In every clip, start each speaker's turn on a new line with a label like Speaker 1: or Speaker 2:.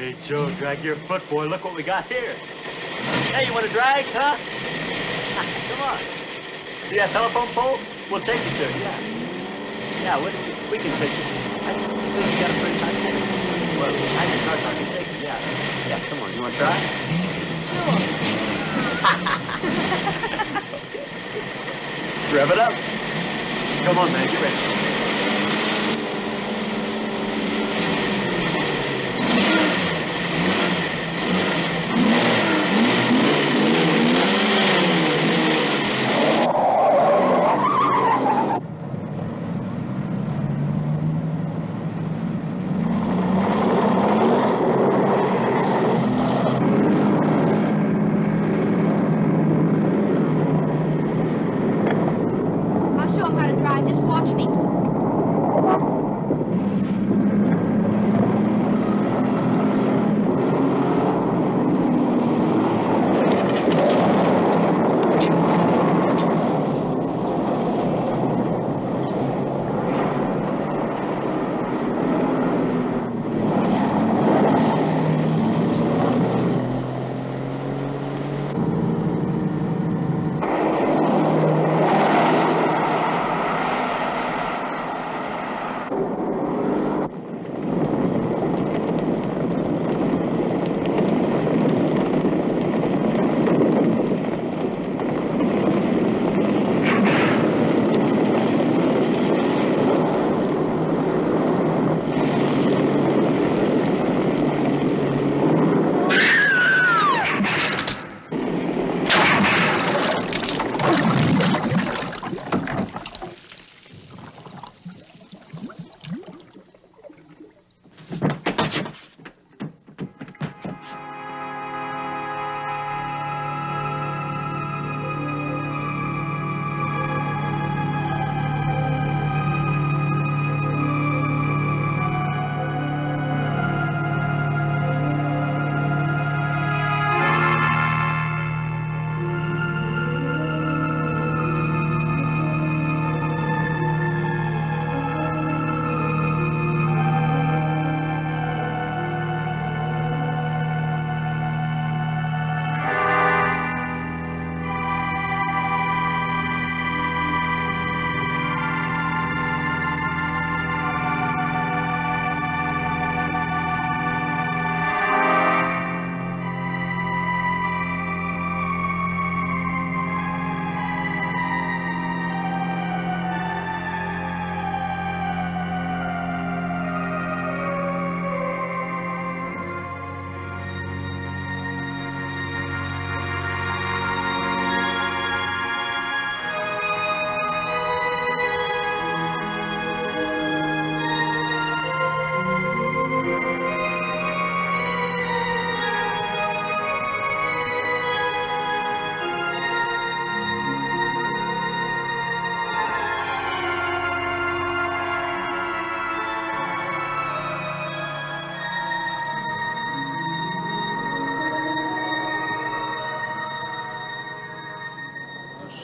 Speaker 1: Hey, Joe, drag your foot, boy. Look what we got here. Hey, you want to drag, huh? Come on. See that telephone pole? We'll take you to it, yeah. Yeah, we can take you. I think you got a pretty high city. Well, I can car can take you, yeah. Yeah, come on. You want to try? Sure. Rev it up. Come on, man. Get ready.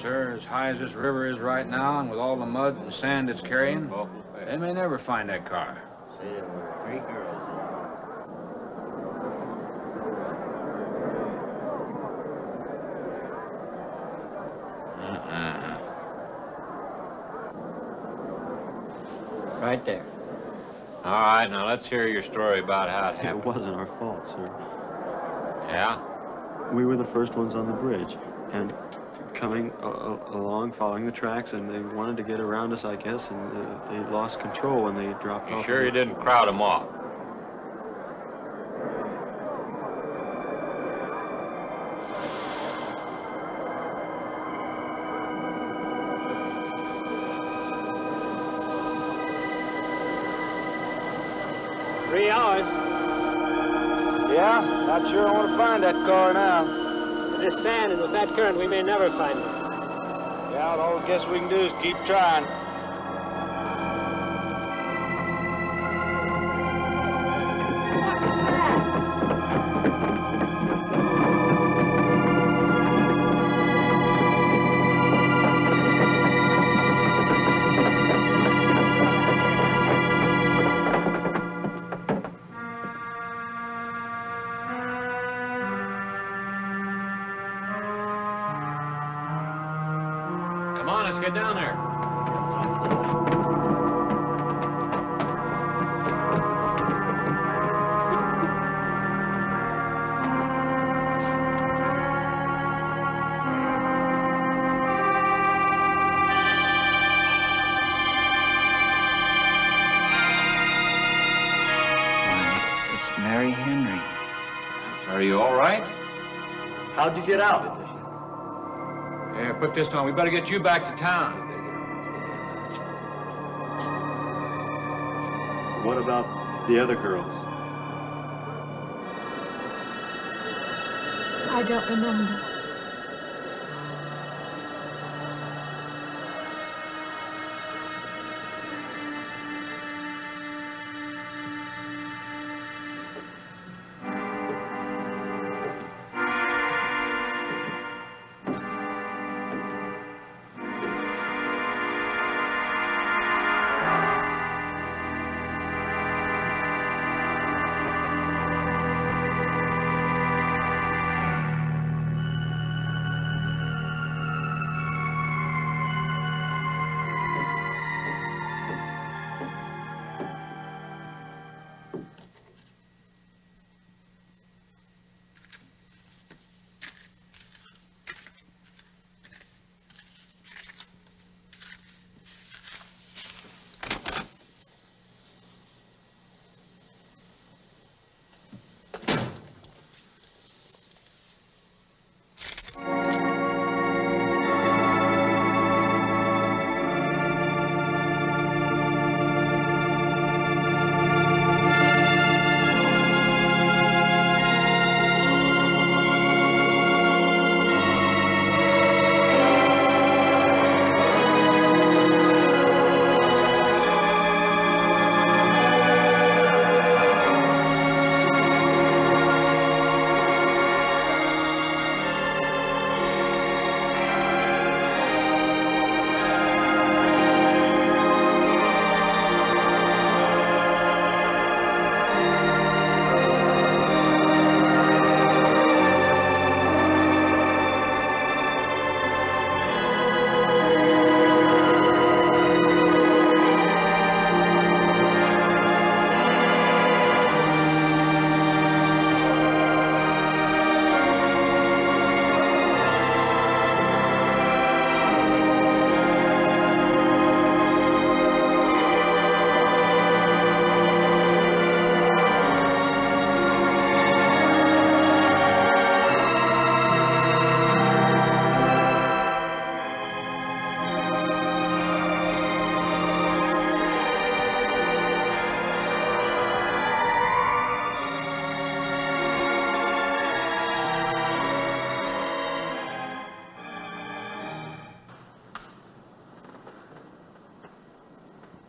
Speaker 2: Sir, as high as this river is right now, and with all the mud and sand it's carrying, they may never find that car.
Speaker 1: See, there were 3 girls in Right there.
Speaker 3: All right, now let's hear your story about how it happened.
Speaker 4: It wasn't our fault, sir.
Speaker 3: Yeah?
Speaker 4: We were the first ones on the bridge, and coming along, following the tracks, and they wanted to get around us, I guess, and they lost control and they dropped off.
Speaker 3: You sure you didn't crowd them off?
Speaker 5: Three hours. Yeah, not sure I want to find that car now.
Speaker 6: With this sand and with that current, we may never find it.
Speaker 5: Yeah, all I guess we can do is keep trying.
Speaker 2: let's get down there.
Speaker 7: It's Mary Henry.
Speaker 2: Are you all right?
Speaker 1: How'd you get out?
Speaker 2: Yeah, put this on. We better get you back to town.
Speaker 4: What about the other girls?
Speaker 8: I don't remember.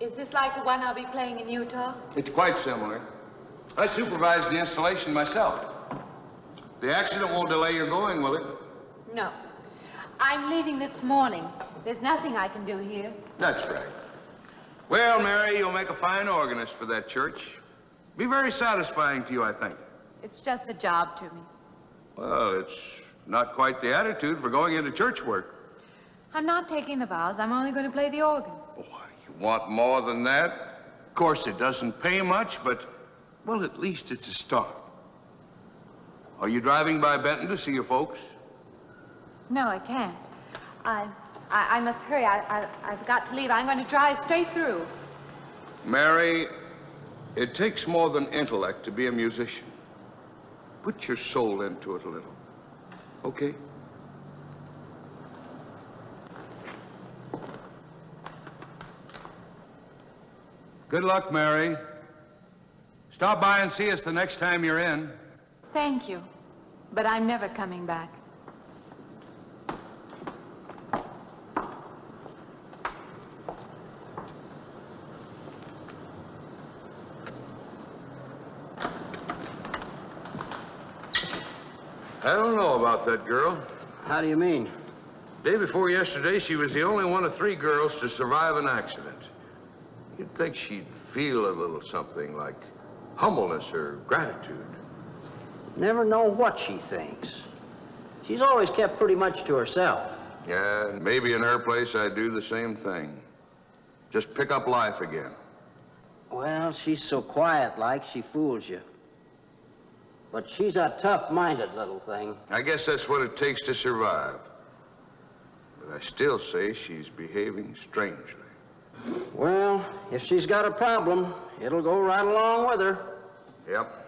Speaker 9: Is this like the one I'll be playing in Utah?
Speaker 10: It's quite similar. I supervised the installation myself. The accident won't delay your going, will it?
Speaker 9: No. I'm leaving this morning. There's nothing I can do here.
Speaker 10: That's right. Well, Mary, you'll make a fine organist for that church. Be very satisfying to you, I think.
Speaker 9: It's just a job to me.
Speaker 10: Well, it's not quite the attitude for going into church work.
Speaker 9: I'm not taking the vows. I'm only going to play the organ.
Speaker 10: Oh, you want more than that? Of course, it doesn't pay much, but, well, at least it's a start. Are you driving by Benton to see your folks?
Speaker 9: No, I can't. I must hurry. I've got to leave. I'm going to drive straight through.
Speaker 10: Mary, it takes more than intellect to be a musician. Put your soul into it a little, okay? Good luck, Mary. Stop by and see us the next time you're in.
Speaker 9: Thank you, but I'm never coming back.
Speaker 10: I don't know about that girl.
Speaker 7: How do you mean?
Speaker 10: Day before yesterday, she was the only one of 3 girls to survive an accident. You'd think she'd feel a little something like humbleness or gratitude.
Speaker 7: Never know what she thinks. She's always kept pretty much to herself.
Speaker 10: Yeah, and maybe in her place I'd do the same thing. Just pick up life again.
Speaker 7: Well, she's so quiet-like, she fools you. But she's a tough-minded little thing.
Speaker 10: I guess that's what it takes to survive. But I still say she's behaving strangely.
Speaker 7: Well, if she's got a problem, it'll go right along with her.
Speaker 10: Yep.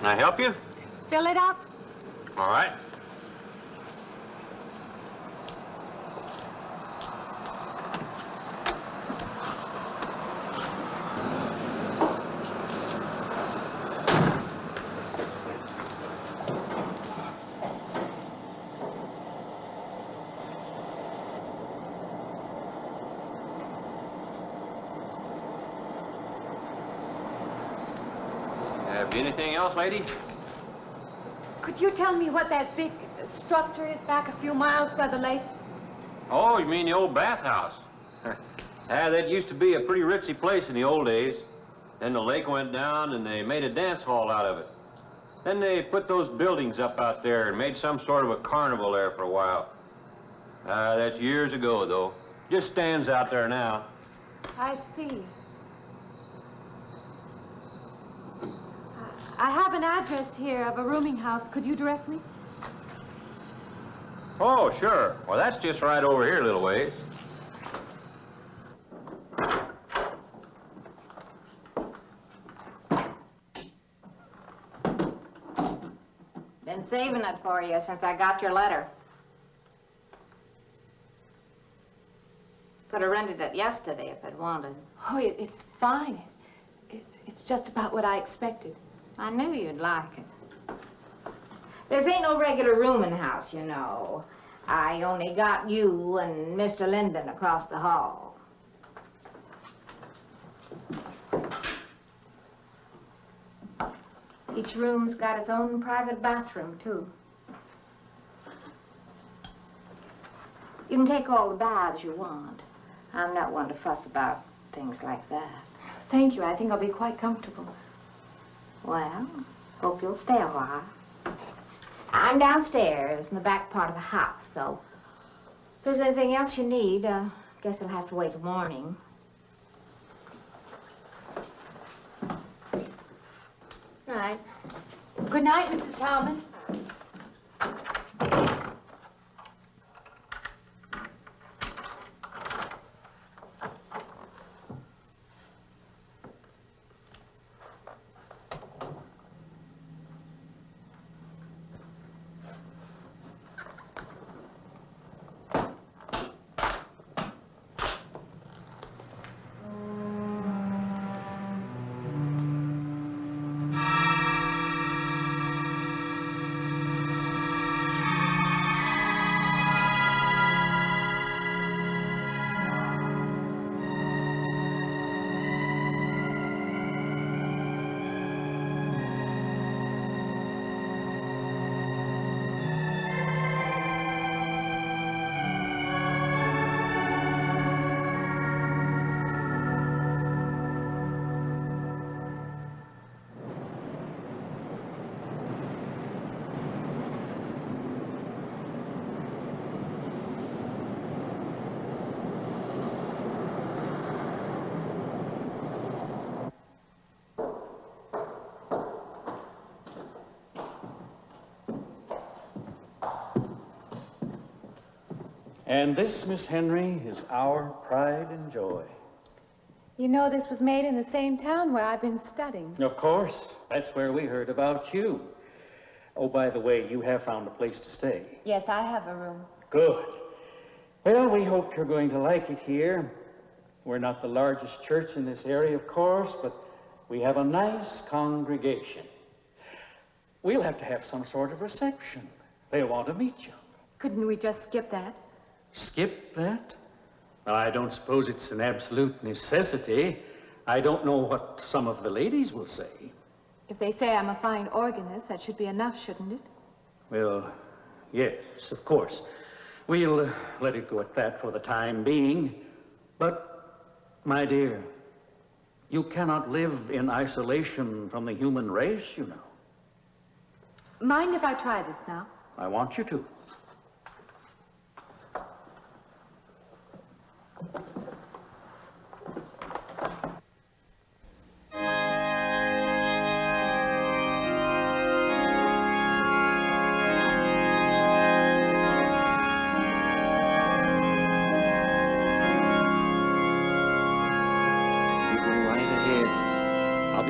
Speaker 3: Can I help you?
Speaker 9: Fill it up.
Speaker 3: All right. Have you anything else, lady?
Speaker 9: Could you tell me what that big structure is back a few miles by the lake?
Speaker 3: Oh, you mean the old bathhouse? That used to be a pretty ritzy place in the old days. Then the lake went down and they made a dance hall out of it. Then they put those buildings up out there and made some sort of a carnival there for a while. That's years ago, though. Just stands out there now.
Speaker 9: I see. I have an address here of a rooming house. Could you direct me?
Speaker 3: Oh, sure. Well, that's just right over here a little ways.
Speaker 8: Been saving it for you since I got your letter. Could have rented it yesterday if I'd wanted.
Speaker 9: Oh, it's fine. It's just about what I expected.
Speaker 8: I knew you'd like it. This ain't no regular rooming house, you know. I only got you and Mr. Linden across the hall. Each room's got its own private bathroom, too. You can take all the baths you want. I'm not one to fuss about things like that.
Speaker 9: Thank you. I think I'll be quite comfortable.
Speaker 8: Well, hope you'll stay a while. I'm downstairs in the back part of the house, so if there's anything else you need, guess I'll have to wait till morning. Night.
Speaker 9: Good night, Mrs. Thomas.
Speaker 11: And this, Miss Henry, is our pride and joy.
Speaker 9: You know this was made in the same town where I've been studying.
Speaker 11: Of course. That's where we heard about you. Oh, by the way, you have found a place to stay.
Speaker 9: Yes, I have a room.
Speaker 11: Good. Well, we hope you're going to like it here. We're not the largest church in this area, of course, but we have a nice congregation. We'll have to have some sort of reception. They'll want to meet you.
Speaker 9: Couldn't we just skip that?
Speaker 11: Skip that? Well, I don't suppose it's an absolute necessity. I don't know what some of the ladies will say.
Speaker 9: If they say I'm a fine organist, that should be enough, shouldn't it?
Speaker 11: Well, yes, of course. We'll let it go at that for the time being. But, my dear, you cannot live in isolation from the human race, you know.
Speaker 9: Mind if I try this now?
Speaker 11: I want you to.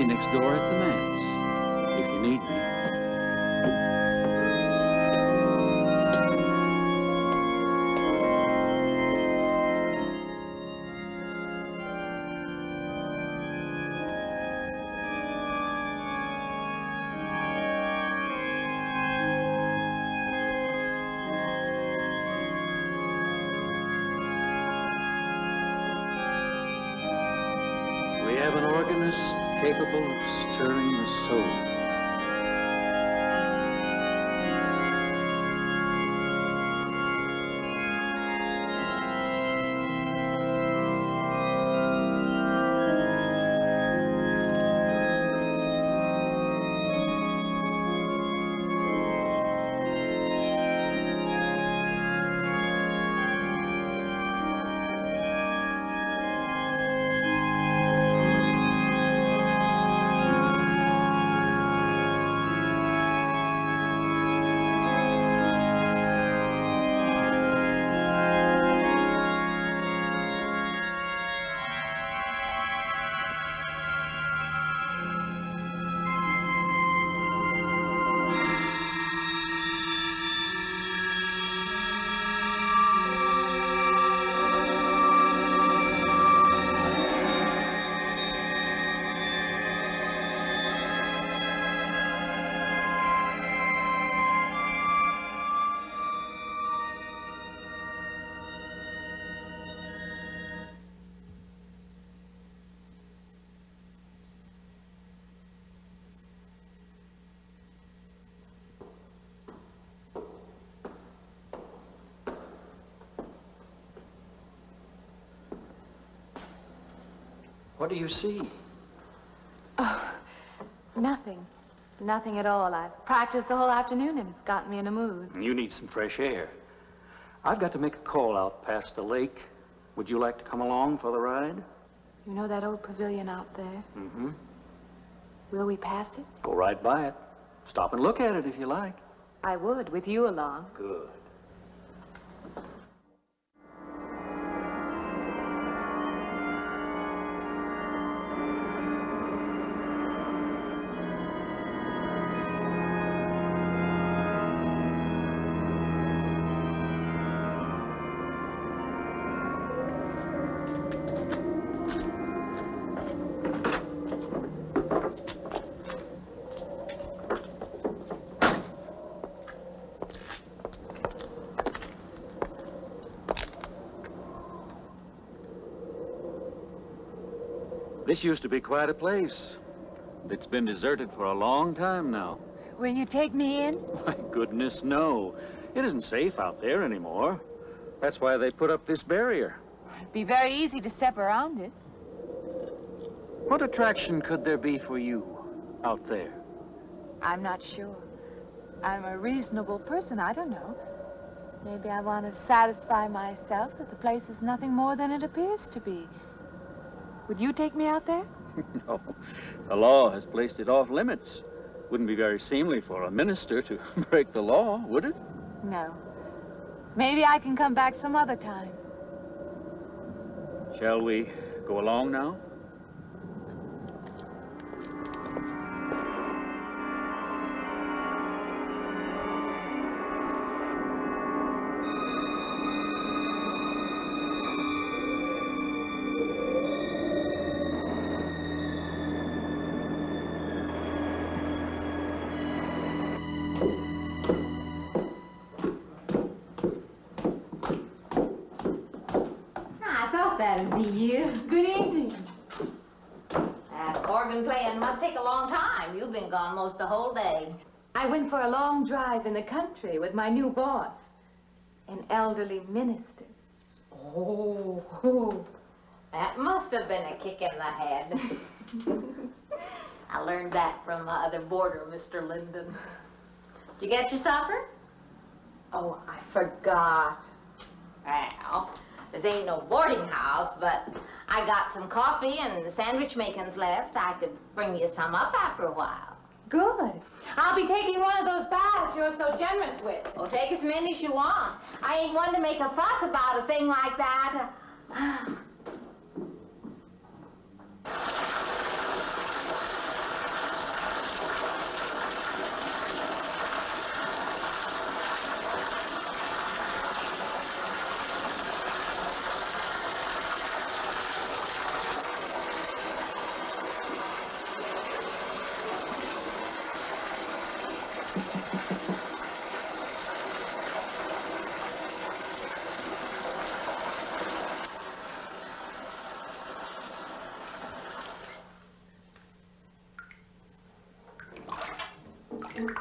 Speaker 11: Next door at the manse. If you need me. We have an organist capable of stirring the soul. What do you see?
Speaker 9: Oh, nothing. Nothing at all. I've practiced the whole afternoon and it's gotten me in a mood.
Speaker 11: You need some fresh air. I've got to make a call out past the lake. Would you like to come along for the ride?
Speaker 9: You know that old pavilion out there?
Speaker 11: Mm-hmm.
Speaker 9: Will we pass it?
Speaker 11: Go right by it. Stop and look at it if you like.
Speaker 9: I would, with you along.
Speaker 11: Good. This used to be quite a place. It's been deserted for a long time now.
Speaker 9: Will you take me in?
Speaker 11: My goodness, no. It isn't safe out there anymore. That's why they put up this barrier.
Speaker 9: It'd be very easy to step around it.
Speaker 11: What attraction could there be for you out there?
Speaker 9: I'm not sure. I'm a reasonable person. I don't know. Maybe I want to satisfy myself that the place is nothing more than it appears to be. Would you take me out there?
Speaker 11: No. The law has placed it off limits. Wouldn't be very seemly for a minister to break the law, would it?
Speaker 9: No. Maybe I can come back some other time.
Speaker 11: Shall we go along now?
Speaker 8: That'd be you.
Speaker 9: Good evening.
Speaker 8: That organ playing must take a long time. You've been gone most the whole day.
Speaker 9: I went for a long drive in the country with my new boss, an elderly minister.
Speaker 8: Oh, that must have been a kick in the head. I learned that from my other boarder, Mr. Linden. Did you get your supper? Oh, I forgot. Well, this ain't no boarding house, but I got some coffee and the sandwich makings left. I could bring you some up after a while.
Speaker 9: Good. I'll be taking one of those baths you're so generous with.
Speaker 8: Well, take as many as you want. I ain't one to make a fuss about a thing like that.
Speaker 9: Come in,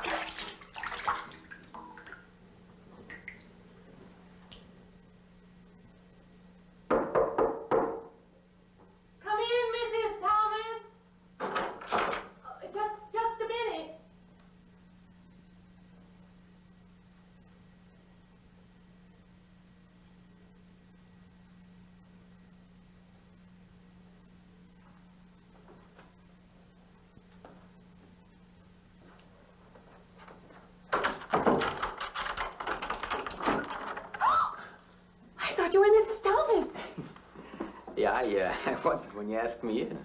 Speaker 9: Mrs. Thomas. Just a minute. I thought you were Mrs. Thomas.
Speaker 12: Yeah, I wondered when you asked me in.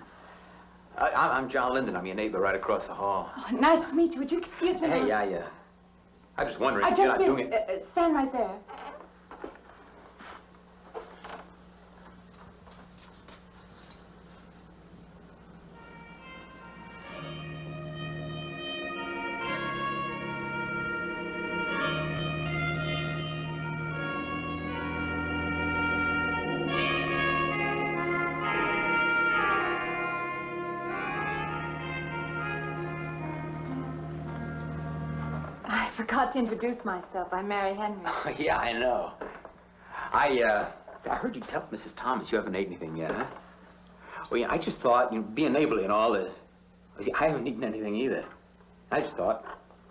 Speaker 12: I'm John Linden. I'm your neighbor right across the hall.
Speaker 9: Oh, nice to meet you. Would you excuse me?
Speaker 12: Hey, I was just wondering
Speaker 9: I
Speaker 12: if you're
Speaker 9: just
Speaker 12: not doing it.
Speaker 9: stand right there. I forgot to introduce myself. I'm Mary Henry.
Speaker 12: Yeah, I know. I heard you tell Mrs. Thomas you haven't ate anything yet, huh? Well, yeah, I just thought, you know, being neighborly and all that. See, I haven't eaten anything either. I just thought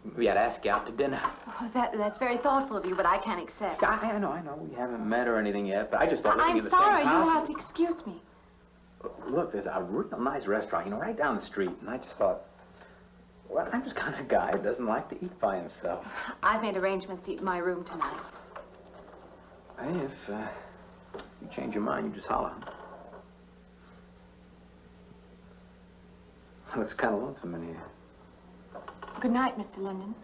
Speaker 12: maybe I'd ask you out to dinner.
Speaker 9: Oh, that's very thoughtful of you, but I can't accept.
Speaker 12: I know. We haven't met or anything yet, but I just thought.
Speaker 9: I'm sorry. You'll have to excuse me.
Speaker 12: Look, there's a real nice restaurant, you know, right down the street, and I just thought, well, I'm just kind of a guy who doesn't like to eat by himself.
Speaker 9: I've made arrangements to eat in my room tonight.
Speaker 12: Hey, if you change your mind, you just holler. Looks kind of lonesome in here.
Speaker 9: Good night, Mr. Linden.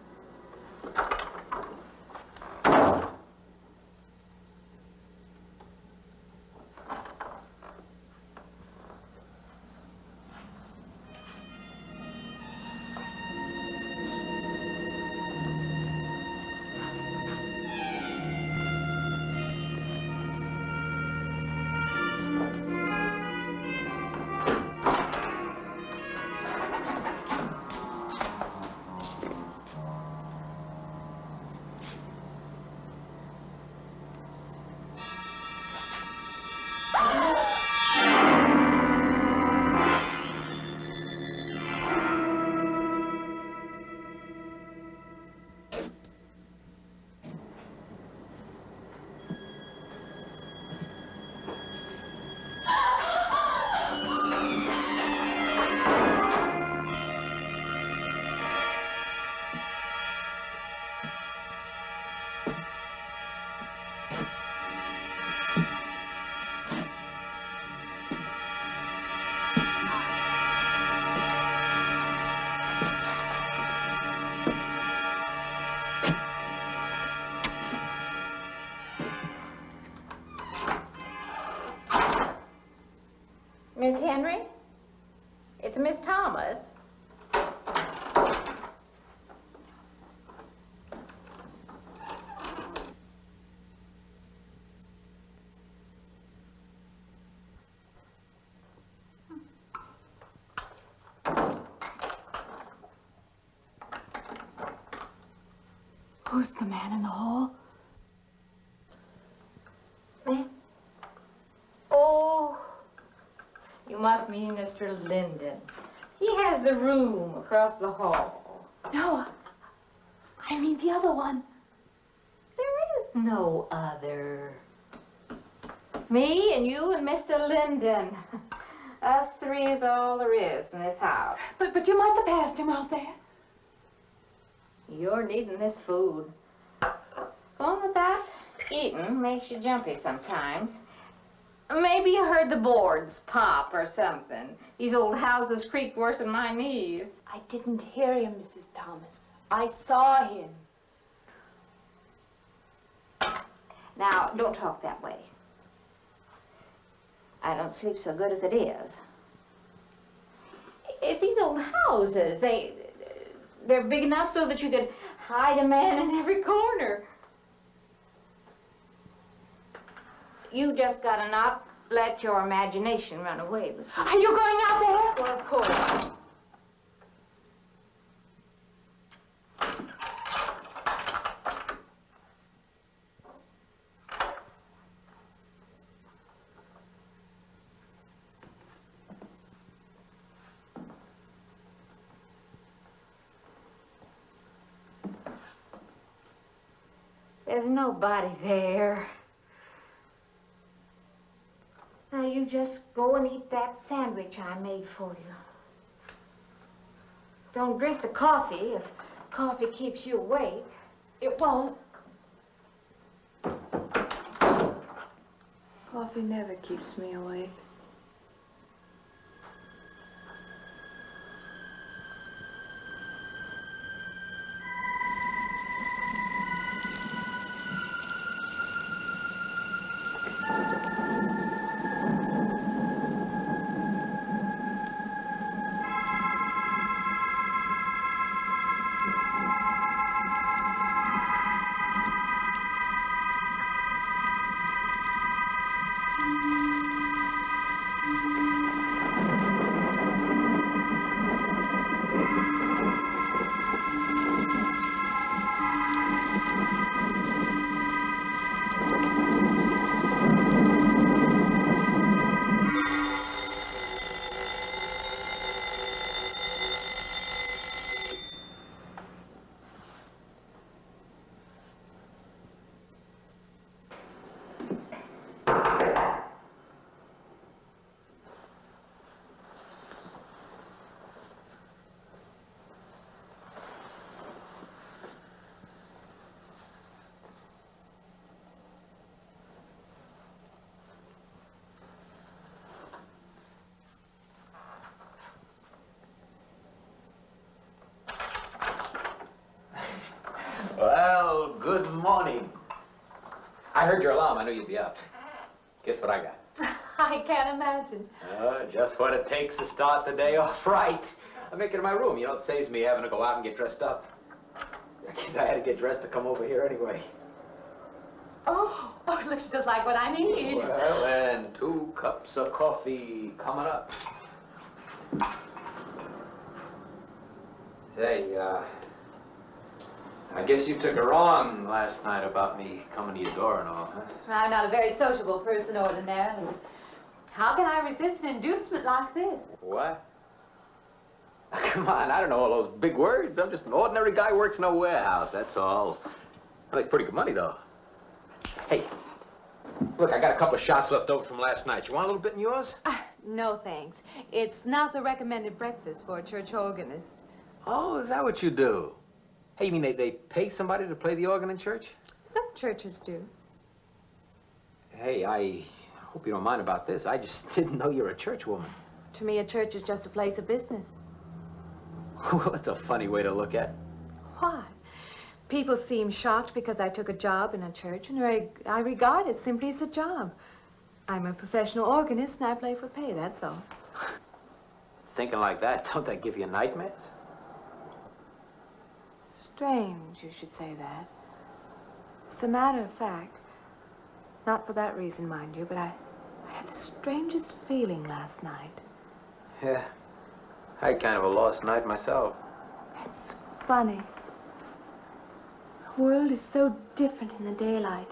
Speaker 8: Miss Henry? It's Miss Thomas.
Speaker 9: Who's the man in the hall?
Speaker 8: Me? Oh, you must mean Mr. Linden. He has the room across the hall.
Speaker 9: No, I mean the other one.
Speaker 8: There is no other. Me and you and Mr. Linden. Us three is all there is in this house.
Speaker 9: But you must have passed him out there.
Speaker 8: You're needing this food. Going without eating makes you jumpy sometimes. Maybe you heard the boards pop or something. These old houses creak worse than my knees.
Speaker 9: I didn't hear him, Mrs. Thomas. I saw him.
Speaker 8: Now, don't talk that way. I don't sleep so good as it is. It's these old houses. They're big enough so that you could hide a man in every corner. You just gotta not let your imagination run away with you.
Speaker 9: Are you going out there?
Speaker 8: Well, of course. There's nobody there. Now you just go and eat that sandwich I made for you. Don't drink the coffee. If coffee keeps you awake, it won't.
Speaker 9: Coffee never keeps me awake.
Speaker 12: Well, good morning. I heard your alarm. I knew you'd be up. Guess what I got?
Speaker 9: I can't imagine.
Speaker 12: Just what it takes to start the day off right. I make it in my room. You know, it saves me having to go out and get dressed up. I guess I had to get dressed to come over here anyway.
Speaker 9: Oh, it looks just like what I need.
Speaker 12: Well, and 2 cups of coffee coming up. Say, I guess you took it wrong last night about me coming to your door and all, huh?
Speaker 9: I'm not a very sociable person ordinarily. How can I resist an inducement like this?
Speaker 12: What? Come on, I don't know all those big words. I'm just an ordinary guy who works in a warehouse, that's all. I make pretty good money, though. Hey, look, I got a couple of shots left over from last night. You want a little bit in yours?
Speaker 9: No, thanks. It's not the recommended breakfast for a church organist.
Speaker 12: Oh, is that what you do? Hey, you mean they pay somebody to play the organ in church?
Speaker 9: Some churches do.
Speaker 12: Hey, I hope you don't mind about this. I just didn't know you're a church woman.
Speaker 9: To me, a church is just a place of business.
Speaker 12: Well, that's a funny way to look at it.
Speaker 9: Why? People seem shocked because I took a job in a church, and I regard it simply as a job. I'm a professional organist, and I play for pay, that's all.
Speaker 12: Thinking like that, don't that give you nightmares?
Speaker 9: Strange you should say that. As a matter of fact, not for that reason, mind you, but I had the strangest feeling last night.
Speaker 12: Yeah, I had kind of a lost night myself.
Speaker 9: It's funny. The world is so different in the daylight.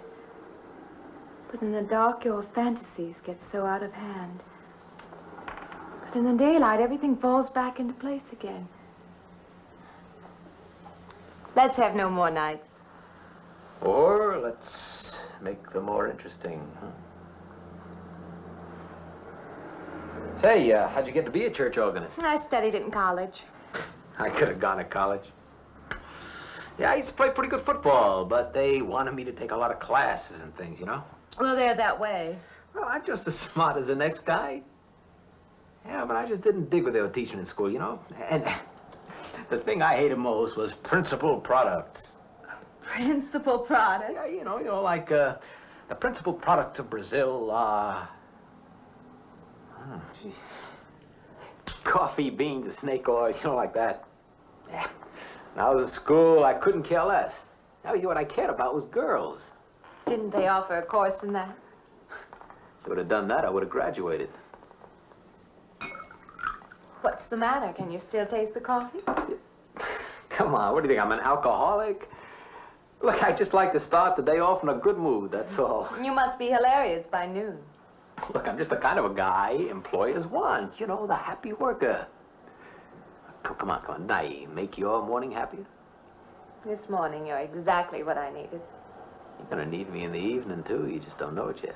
Speaker 9: But in the dark, your fantasies get so out of hand. But in the daylight, everything falls back into place again. Let's have no more nights.
Speaker 12: Or let's make them more interesting, huh? Say, how'd you get to be a church organist?
Speaker 9: I studied it in college.
Speaker 12: I could have gone to college. Yeah, I used to play pretty good football, but they wanted me to take a lot of classes and things, you know?
Speaker 9: Well, they're that way.
Speaker 12: Well, I'm just as smart as the next guy. Yeah, but I just didn't dig what they were teaching in school, you know? And the thing I hated most was principal products.
Speaker 9: Principal products?
Speaker 12: Yeah, you know, like the principal products of Brazil are... coffee, beans, snake oil, you know, like that. Yeah. When I was in school, I couldn't care less. Now, what I cared about was girls.
Speaker 9: Didn't they offer a course in that?
Speaker 12: If they would have done that, I would have graduated.
Speaker 9: What's the matter? Can you still taste the coffee?
Speaker 12: Come on, what do you think, I'm an alcoholic? Look, I just like to start the day off in a good mood, that's all.
Speaker 9: You must be hilarious by noon.
Speaker 12: Look, I'm just the kind of a guy employers want, you know, the happy worker. Come on, did I make your morning happier?
Speaker 9: This morning, you're exactly what I needed.
Speaker 12: You're gonna need me in the evening, too. You just don't know it yet.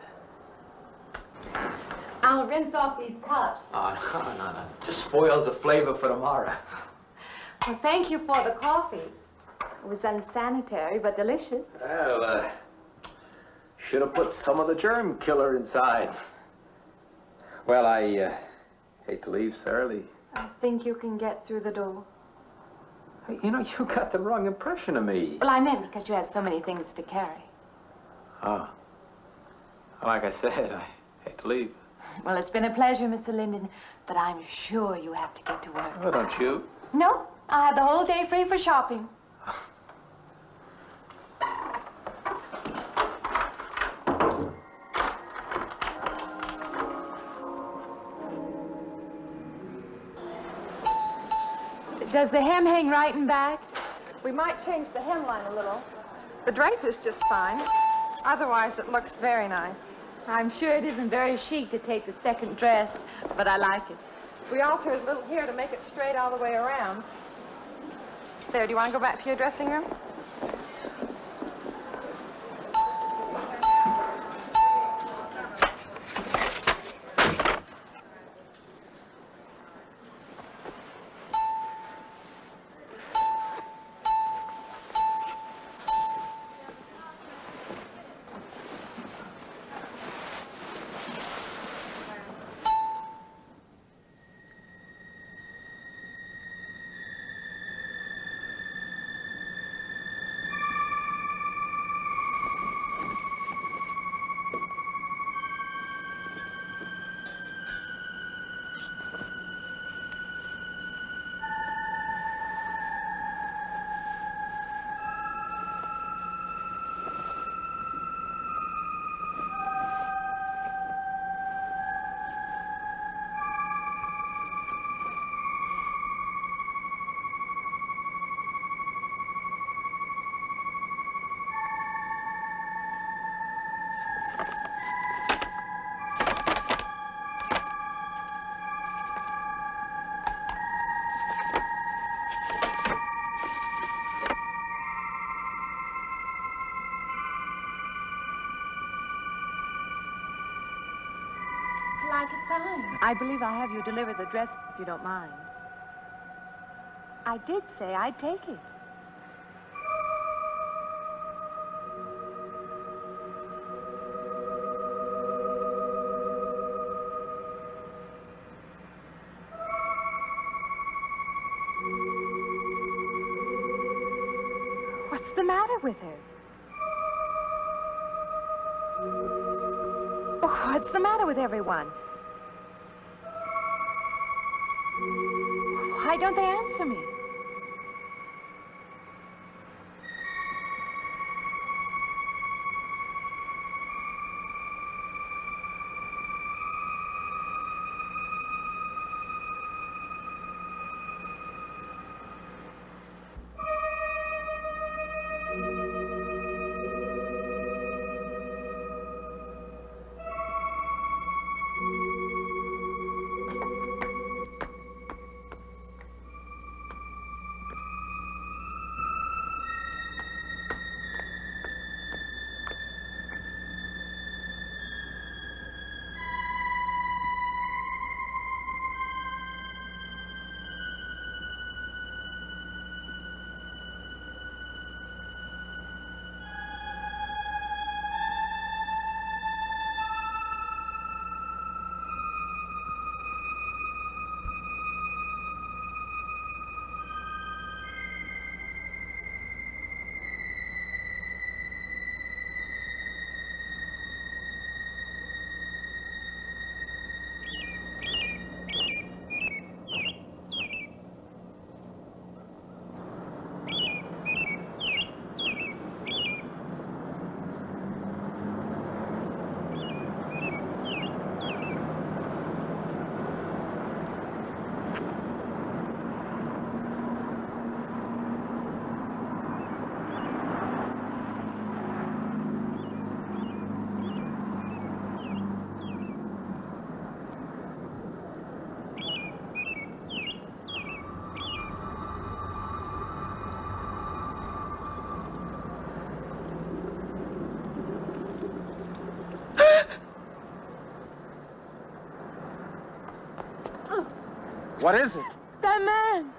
Speaker 9: I'll rinse off these cups.
Speaker 12: Oh, no. Just spoils the flavor for tomorrow.
Speaker 9: Well, thank you for the coffee. It was unsanitary, but delicious.
Speaker 12: Well, should have put some of the germ killer inside. Well, I hate to leave so early.
Speaker 9: I think you can get through the door.
Speaker 12: Hey, you know, you got the wrong impression of me.
Speaker 9: Well, I meant because you had so many things to carry.
Speaker 12: Oh. Like I said, I hate to leave.
Speaker 9: Well, it's been a pleasure, Mr. Linden, but I'm sure you have to get to work.
Speaker 12: Oh, don't you?
Speaker 9: No, I have the whole day free for shopping. Does the hem hang right and back?
Speaker 13: We might change the hemline a little. The drape is just fine. Otherwise, it looks very nice.
Speaker 9: I'm sure it isn't very chic to take the second dress, but I like it.
Speaker 13: We altered a little here to make it straight all the way around. There, do you want to go back to your dressing room?
Speaker 9: I like it fine. I believe I'll have you deliver the dress if you don't mind. I did say I'd take it. What's the matter with her? Oh, what's the matter with everyone? Why don't they answer me?
Speaker 5: What is it?
Speaker 9: That man.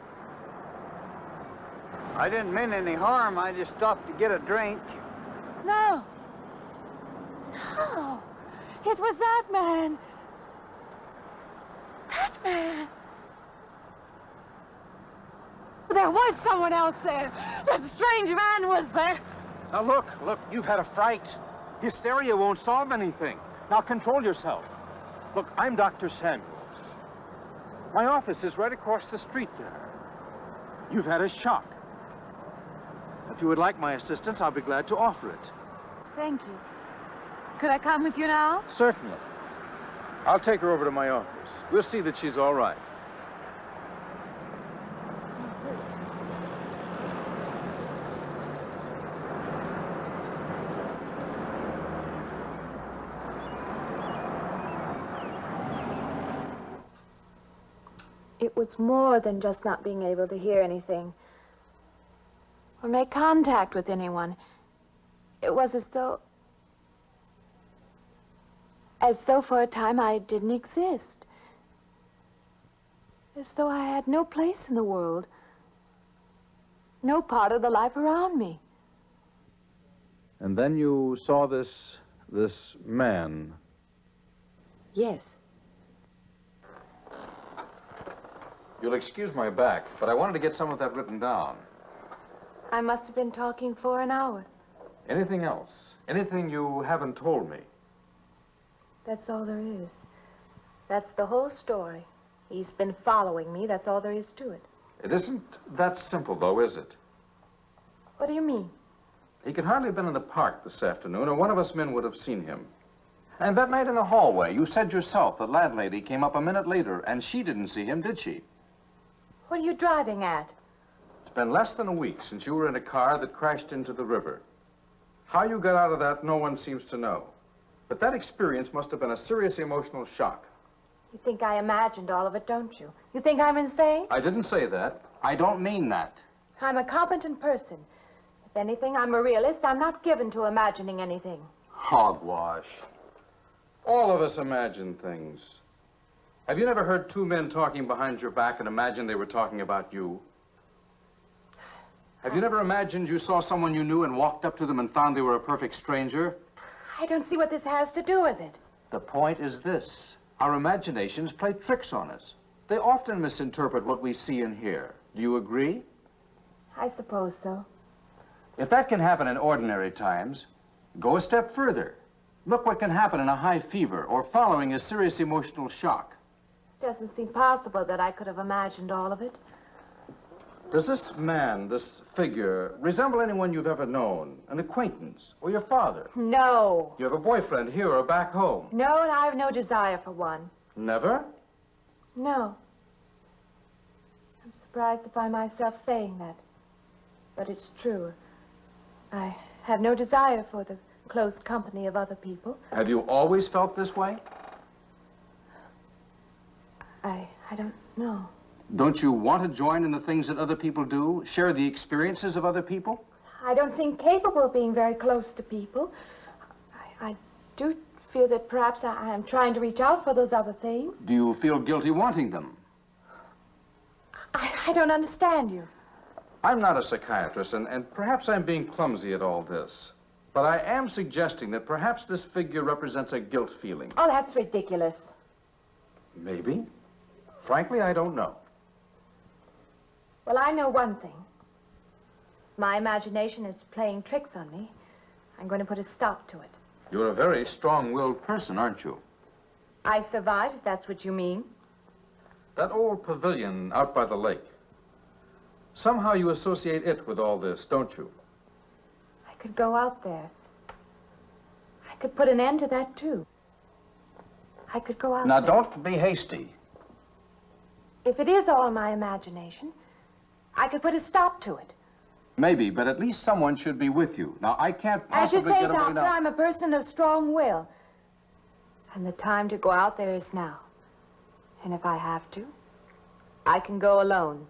Speaker 11: I didn't mean any harm. I just stopped to get a drink.
Speaker 9: No. No. It was that man. That man. There was someone else there. That strange man was there.
Speaker 5: Now look, you've had a fright. Hysteria won't solve anything. Now control yourself. Look, I'm Dr. Samuels. My office is right across the street there. You've had a shock. If you would like my assistance, I'll be glad to offer it.
Speaker 9: Thank you. Could I come with you now?
Speaker 5: Certainly. I'll take her over to my office. We'll see that she's all right.
Speaker 9: It was more than just not being able to hear anything or make contact with anyone. It was as though for a time I didn't exist. As though I had no place in the world, no part of the life around me.
Speaker 2: And then you saw this man.
Speaker 9: Yes.
Speaker 2: You'll excuse my back, but I wanted to get some of that written down.
Speaker 9: I must have been talking for an hour.
Speaker 2: Anything else? Anything you haven't told me?
Speaker 9: That's all there is. That's the whole story. He's been following me. That's all there is to it.
Speaker 2: It isn't that simple, though, is it?
Speaker 9: What do you mean?
Speaker 2: He could hardly have been in the park this afternoon, or one of us men would have seen him. And that night in the hallway, you said yourself the landlady came up a minute later, and she didn't see him, did she?
Speaker 9: What are you driving at?
Speaker 2: It's been less than a week since you were in a car that crashed into the river. How you got out of that, no one seems to know. But that experience must have been a serious emotional shock.
Speaker 9: You think I imagined all of it, don't you? You think I'm insane?
Speaker 2: I didn't say that. I don't mean that.
Speaker 9: I'm a competent person. If anything, I'm a realist. I'm not given to imagining anything.
Speaker 2: Hogwash. All of us imagine things. Have you never heard two men talking behind your back and imagined they were talking about you? Have you never imagined you saw someone you knew and walked up to them and found they were a perfect stranger?
Speaker 9: I don't see what this has to do with it.
Speaker 2: The point is this. Our imaginations play tricks on us. They often misinterpret what we see and hear. Do you agree?
Speaker 9: I suppose so.
Speaker 2: If that can happen in ordinary times, go a step further. Look what can happen in a high fever or following a serious emotional shock.
Speaker 9: It doesn't seem possible that I could have imagined all of it.
Speaker 2: Does this man, this figure, resemble anyone you've ever known? An acquaintance? Or your father?
Speaker 9: No.
Speaker 2: You have a boyfriend here or back home?
Speaker 9: No, and I have no desire for one.
Speaker 2: Never?
Speaker 9: No. I'm surprised to find myself saying that. But it's true. I have no desire for the close company of other people.
Speaker 2: Have you always felt this way?
Speaker 9: I don't know.
Speaker 2: Don't you want to join in the things that other people do? Share the experiences of other people?
Speaker 9: I don't seem capable of being very close to people. I do feel that perhaps I am trying to reach out for those other things.
Speaker 2: Do you feel guilty wanting them?
Speaker 9: I don't understand you.
Speaker 2: I'm not a psychiatrist, and perhaps I'm being clumsy at all this. But I am suggesting that perhaps this figure represents a guilt feeling.
Speaker 9: Oh, that's ridiculous.
Speaker 2: Maybe. Frankly, I don't know.
Speaker 9: Well, I know one thing. My imagination is playing tricks on me. I'm going to put a stop to it.
Speaker 2: You're a very strong-willed person, aren't you?
Speaker 9: I survive, if that's what you mean.
Speaker 2: That old pavilion out by the lake. Somehow you associate it with all this, don't you?
Speaker 9: I could go out there. I could put an end to that, too. I could go out
Speaker 2: Now,
Speaker 9: there.
Speaker 2: don't be hasty.
Speaker 9: If it is all my imagination, I could put a stop to it.
Speaker 2: Maybe, but at least someone should be with you. Now, I can't
Speaker 9: As
Speaker 2: possibly
Speaker 9: you say,
Speaker 2: get away
Speaker 9: Doctor,
Speaker 2: now.
Speaker 9: I'm a person of strong will. And the time to go out there is now. And if I have to, I can go alone.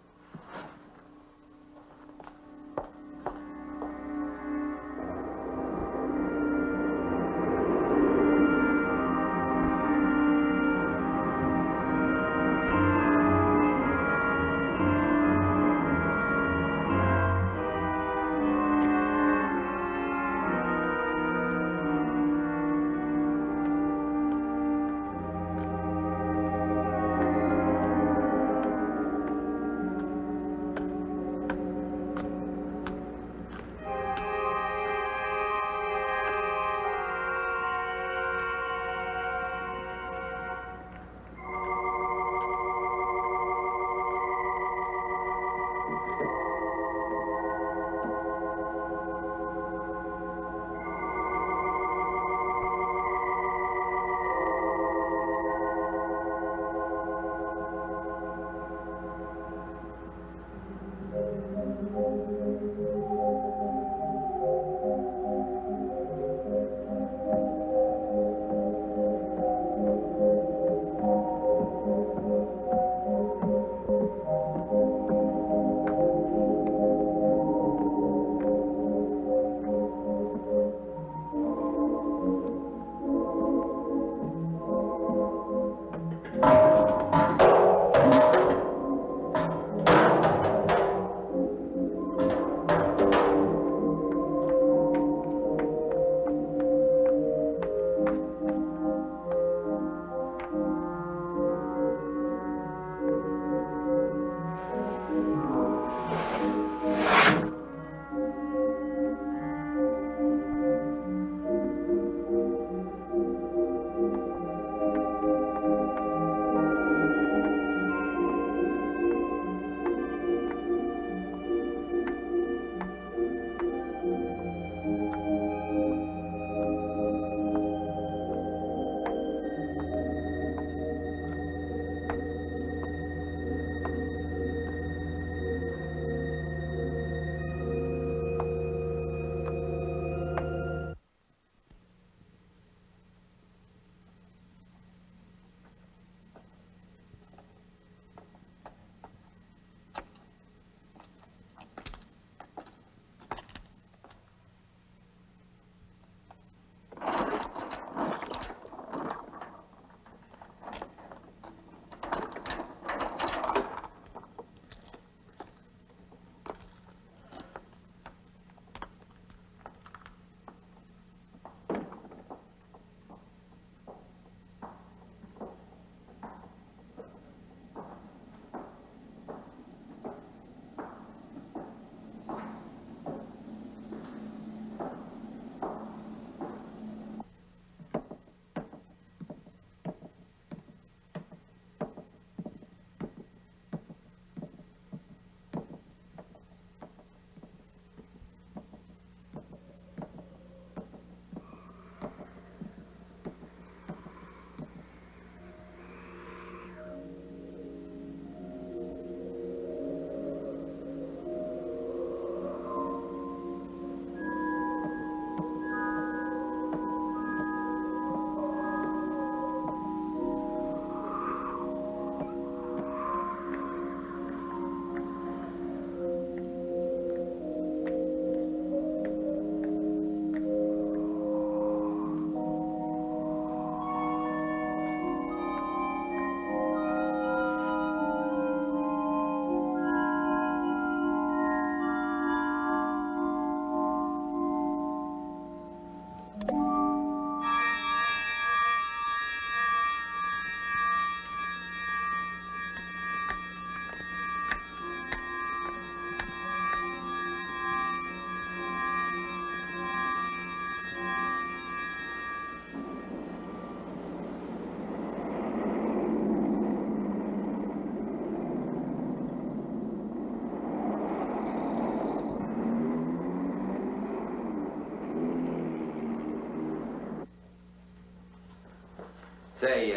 Speaker 12: Say,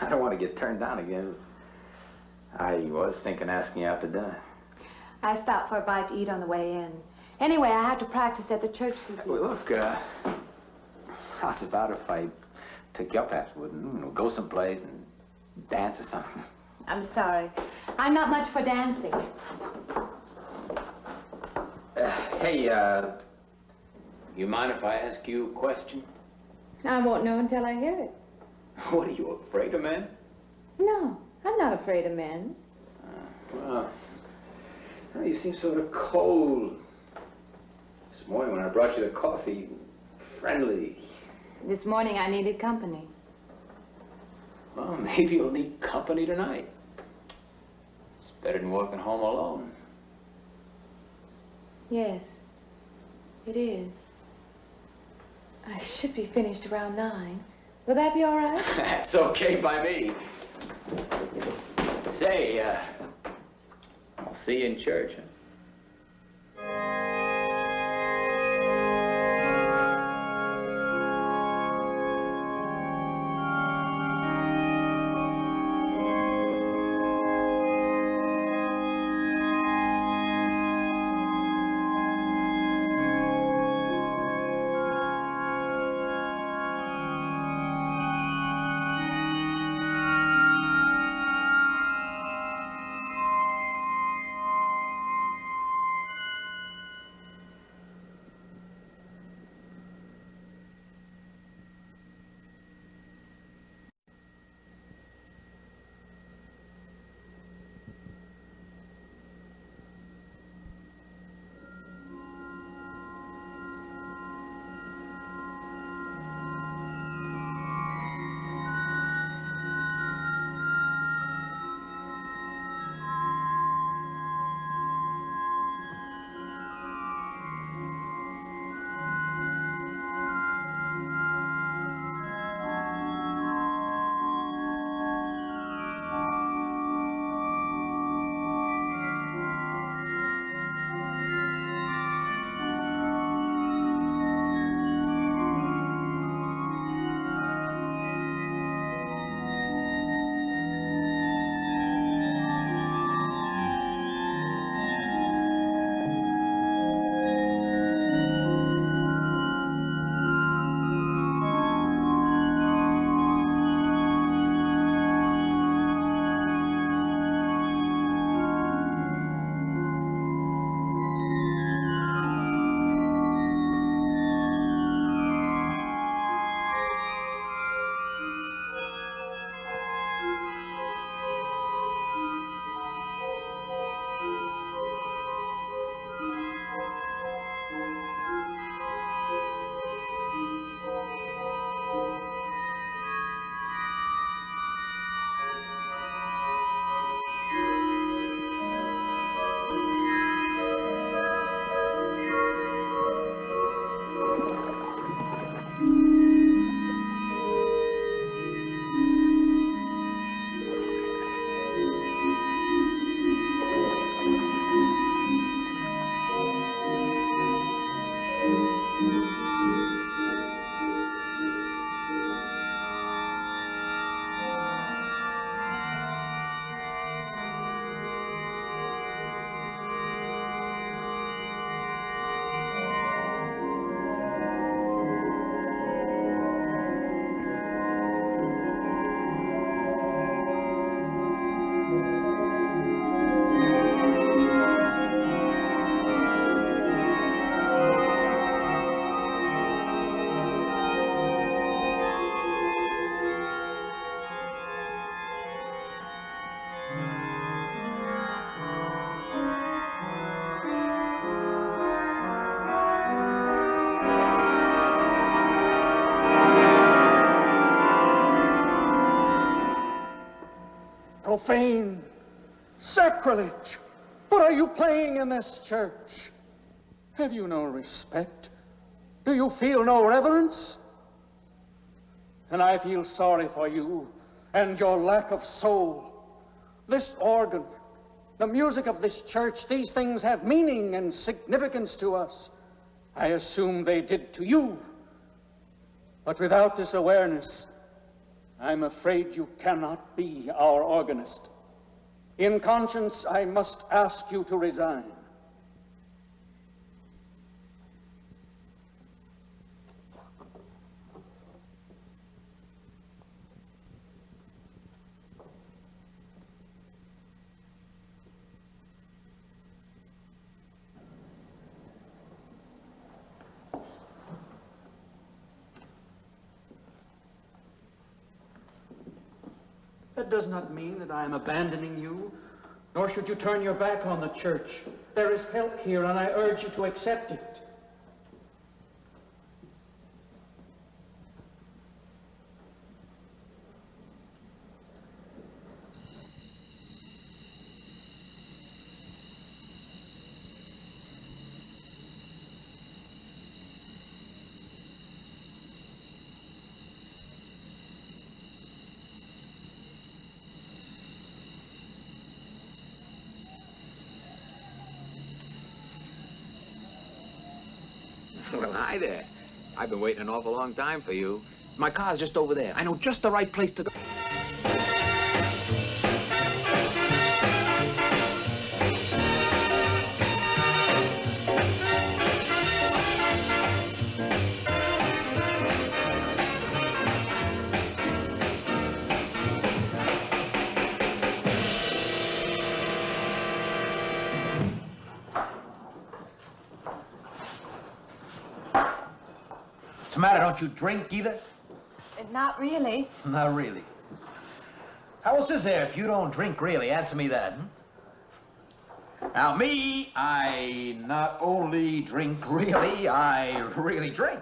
Speaker 12: I don't want to get turned down again. I was thinking asking you out to dinner.
Speaker 9: I stopped for a bite to eat on the way in. Anyway, I have to practice at the church this evening.
Speaker 12: Well, look, how's about if I pick you up afterward and, you know, go someplace and dance or something?
Speaker 9: I'm sorry. I'm not much for dancing.
Speaker 12: Hey, you mind if I ask you a question?
Speaker 9: I won't know until I hear it.
Speaker 12: What, are you afraid of men?
Speaker 9: No, I'm not afraid of men.
Speaker 12: Well, you seem sort of cold. This morning when I brought you the coffee, friendly.
Speaker 9: This morning I needed company.
Speaker 12: Well, maybe you'll need company tonight. It's better than walking home alone.
Speaker 9: Yes, it is. I should be finished around 9. Will that be all right?
Speaker 12: That's okay by me. Say, I'll see you in church, huh?
Speaker 11: Profane, sacrilege. What are you playing in this church? Have you no respect? Do you feel no reverence? And I feel sorry for you and your lack of soul. This organ, the music of this church, these things have meaning and significance to us. I assume they did to you. But without this awareness, I'm afraid you cannot be our organist. In conscience, I must ask you to resign. That does not mean that I am abandoning you, nor should you turn your back on the church. There is help here, and I urge you to accept it.
Speaker 12: Well, hi there. I've been waiting an awful long time for you. My car's just over there. I know just the right place to go. What's the matter? Don't you drink either?
Speaker 9: Not really.
Speaker 12: Not really. How else is there if you don't drink really? Answer me that. Now, me, I not only drink really, I really drink.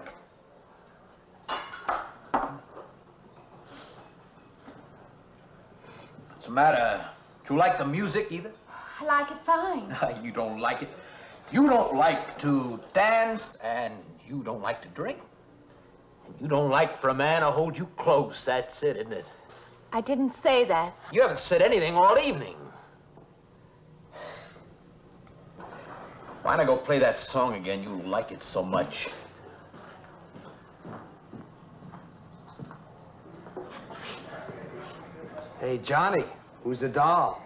Speaker 12: What's the matter? Do you like the music either?
Speaker 9: I like it fine.
Speaker 12: You don't like it. You don't like to dance, and you don't like to drink. And you don't like for a man to hold you close. That's it, isn't it?
Speaker 9: I didn't say that.
Speaker 12: You haven't said anything all evening. Why not go play that song again? You like it so much.
Speaker 14: Hey, Johnny, who's the doll?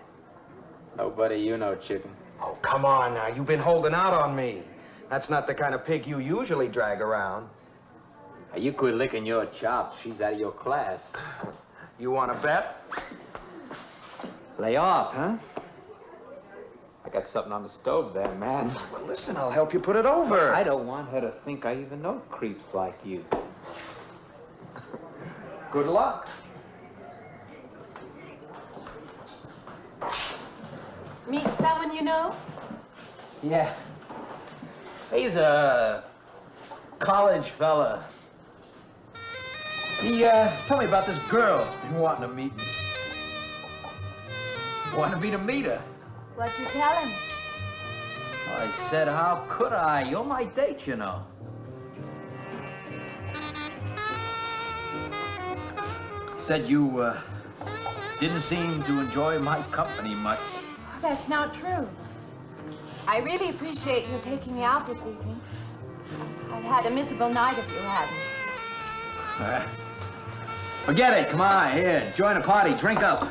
Speaker 12: Nobody you know, chicken.
Speaker 14: Oh, come on now. You've been holding out on me. That's not the kind of pig you usually drag around.
Speaker 12: You quit licking your chops. She's out of your class.
Speaker 14: You want to bet?
Speaker 12: Lay off, huh? I got something on the stove there, man.
Speaker 14: Well, listen, I'll help you put it over.
Speaker 12: I don't want her to think I even know creeps like you.
Speaker 14: Good luck.
Speaker 9: Meet someone you know?
Speaker 12: Yeah. He's a college fella. He told me about this girl that's been wanting to meet me. Wanted me to meet her.
Speaker 9: What'd you tell him?
Speaker 12: I said, how could I? You're my date, you know. Said you didn't seem to enjoy my company much.
Speaker 9: Oh, that's not true. I really appreciate you taking me out this evening. I'd had a miserable night if you hadn't.
Speaker 12: Forget it. Come on, here. Join the party. Drink up.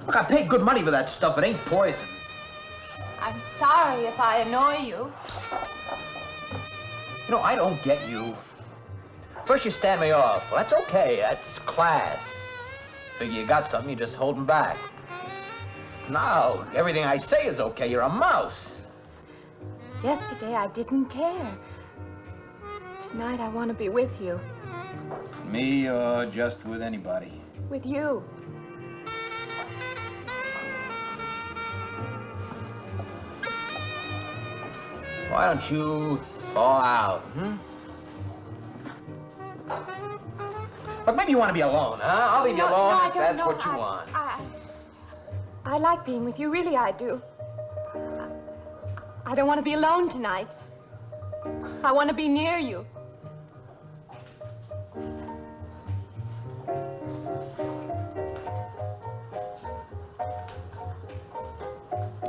Speaker 12: Look, I paid good money for that stuff. It ain't poison.
Speaker 9: I'm sorry if I annoy you.
Speaker 12: You know, I don't get you. First you stand me off. Well, that's okay. That's class. Figure you got something, you just holding back. Now, everything I say is okay. You're a mouse.
Speaker 9: Yesterday, I didn't care. Tonight, I want to be with you.
Speaker 12: Me or just with anybody?
Speaker 9: With you.
Speaker 12: Why don't you thaw out, But maybe you want to be alone, huh? I'll leave you alone
Speaker 9: no,
Speaker 12: if that's what you want.
Speaker 9: I like being with you, really I do. I don't want to be alone tonight. I want to be near you.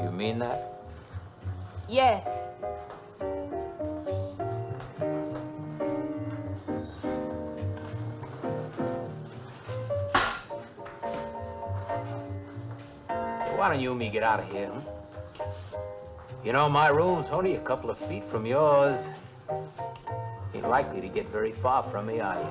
Speaker 12: You mean that?
Speaker 9: Yes.
Speaker 12: Why don't you and me get out of here, huh? You know, my room's only a couple of feet from yours. Ain't likely to get very far from me, are you?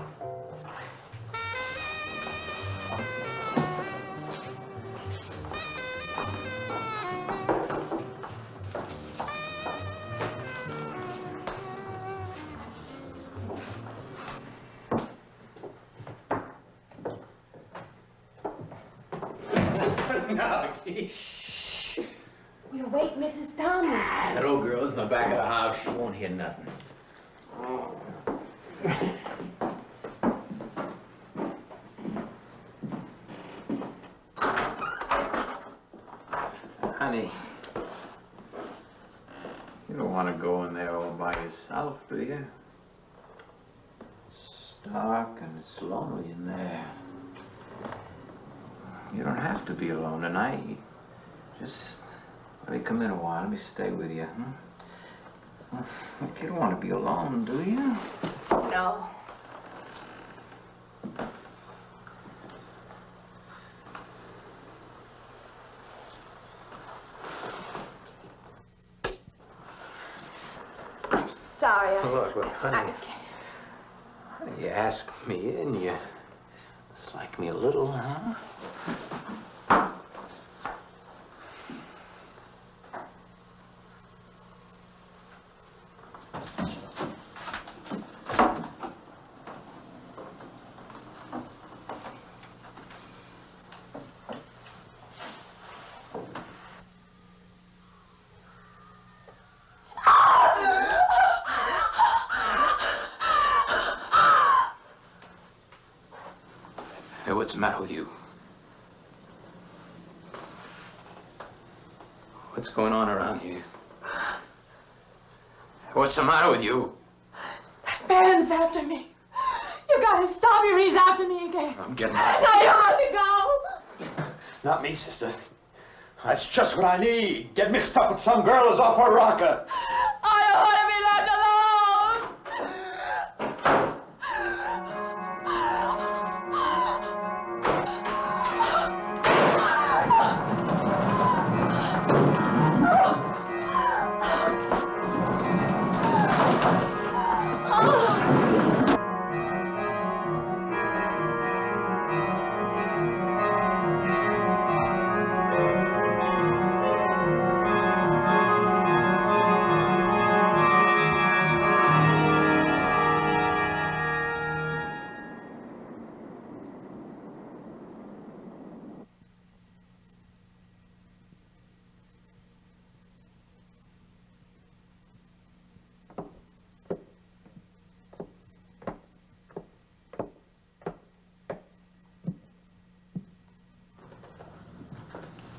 Speaker 14: No, gee.
Speaker 9: We'll wake Mrs. Thomas.
Speaker 12: That old girl's in the back of the house. She won't hear nothing. Honey, you don't want to go in there all by yourself, do you? It's dark and it's lonely in there. You don't have to be alone tonight. Just let me come in a while. Let me stay with you, huh? Look, you don't want to be alone, do you?
Speaker 9: No. I'm sorry.
Speaker 12: Look, honey. You asked me in, you dislike me a little, huh? Hey, what's the matter with you? What's going on around here? What's the matter with you?
Speaker 9: Ben's after me. You gotta stop him. He's after me again.
Speaker 12: I'm getting out.
Speaker 9: Now you have to go.
Speaker 14: Not me, sister. That's just what I need. Get mixed up with some girl who's off her rocker.
Speaker 9: I don't want to be left alone.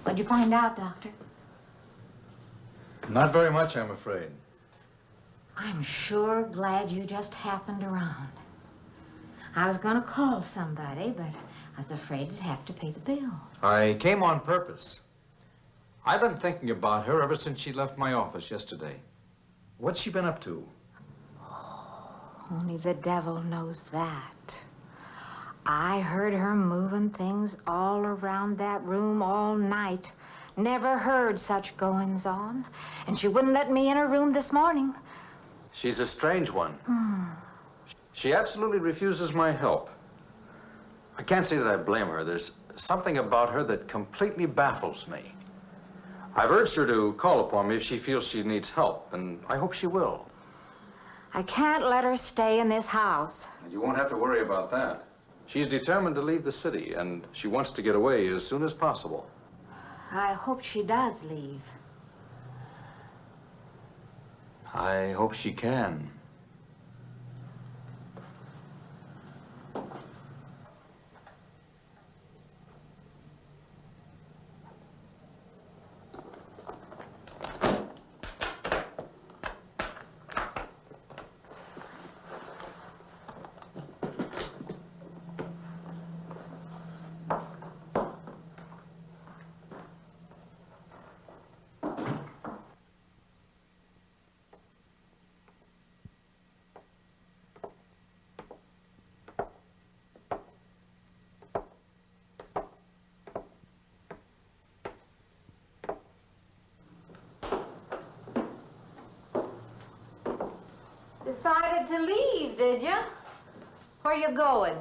Speaker 8: What'd you find out, Doctor?
Speaker 2: Not very much, I'm afraid.
Speaker 8: I'm sure glad you just happened around. I was gonna call somebody, but I was afraid I'd have to pay the bill.
Speaker 2: I came on purpose. I've been thinking about her ever since she left my office yesterday. What's she been up to?
Speaker 8: Only the devil knows that. I heard her moving things all around that room all night. Never heard such goings on. And she wouldn't let me in her room this morning.
Speaker 2: She's a strange one. She absolutely refuses my help. I can't say that I blame her. There's something about her that completely baffles me. I've urged her to call upon me if she feels she needs help, and I hope she will.
Speaker 8: I can't let her stay in this house.
Speaker 2: You won't have to worry about that. She's determined to leave the city, and she wants to get away as soon as possible.
Speaker 8: I hope she does leave.
Speaker 2: I hope she can.
Speaker 8: Decided to leave, did you? Where you going?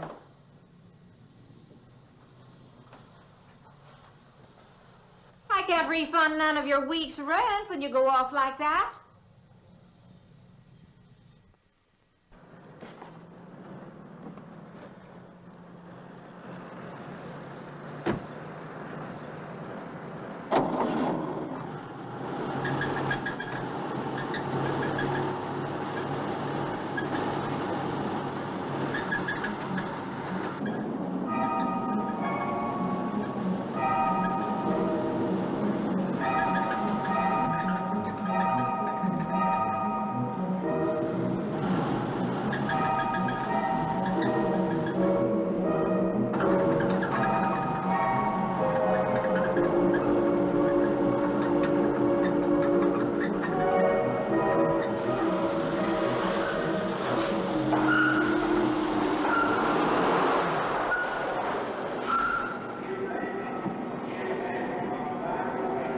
Speaker 8: I can't refund none of your week's rent when you go off like that.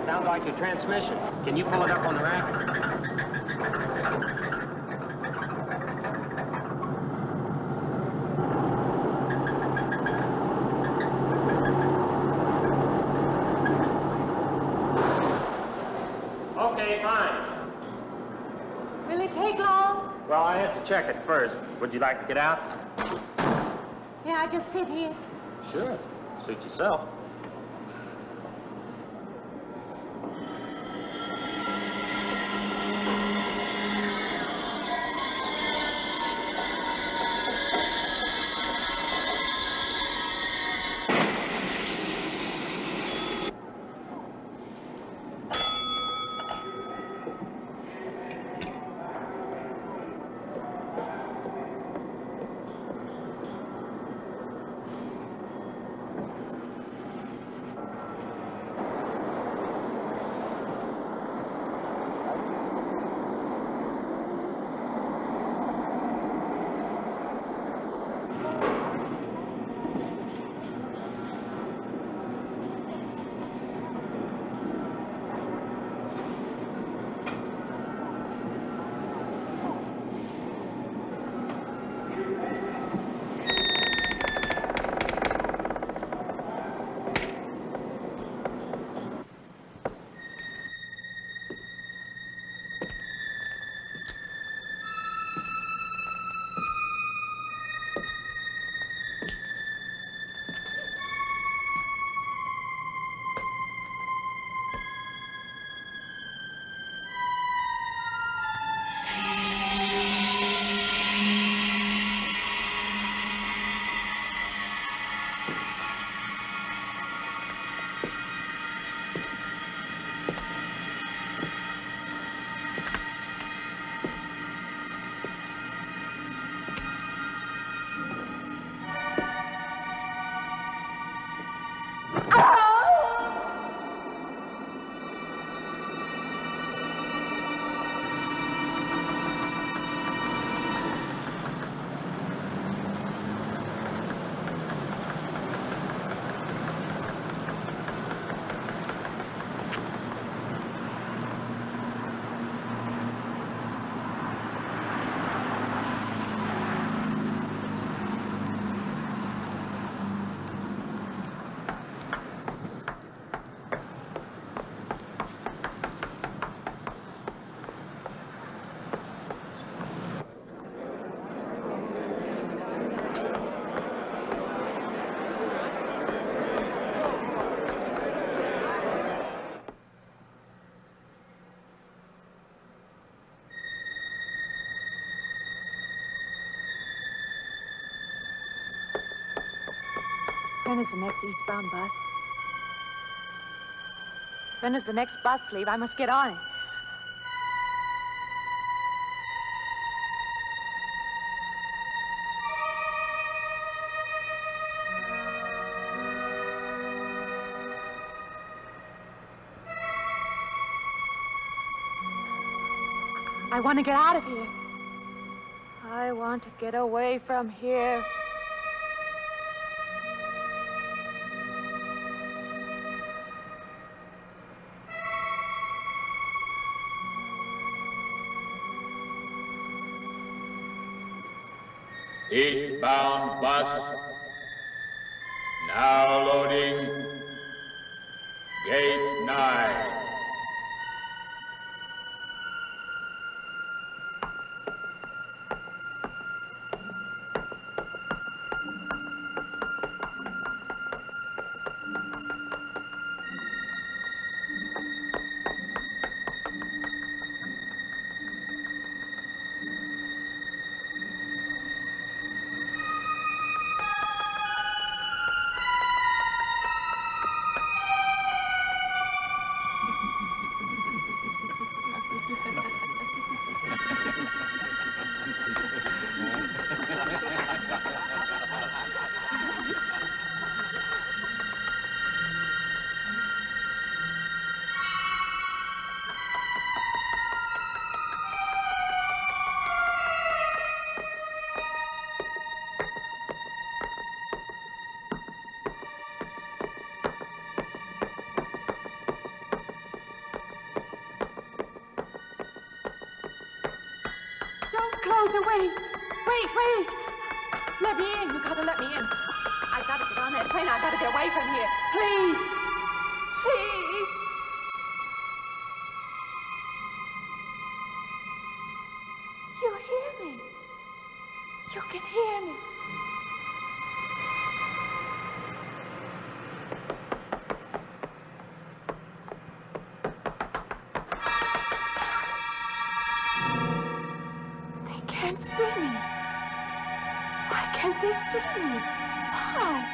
Speaker 6: Sounds like your transmission. Can you pull it up on the rack? Okay, fine.
Speaker 8: Will it take long?
Speaker 6: Well, I have to check it first. Would you like to get out?
Speaker 8: May I just sit here?
Speaker 6: Sure. Suit yourself.
Speaker 9: When is the next eastbound bus? When does the next bus leave? I must get on it. I want to get out of here. I want to get away from here.
Speaker 15: Eastbound bus. Now loading. Gate 9.
Speaker 13: Close it, wait. Wait. Let me in. You gotta let me in. I gotta get on that train. I gotta get away from here. Please. Please. You hear me. You can hear me. Can't see me. Why can't they see me? Why?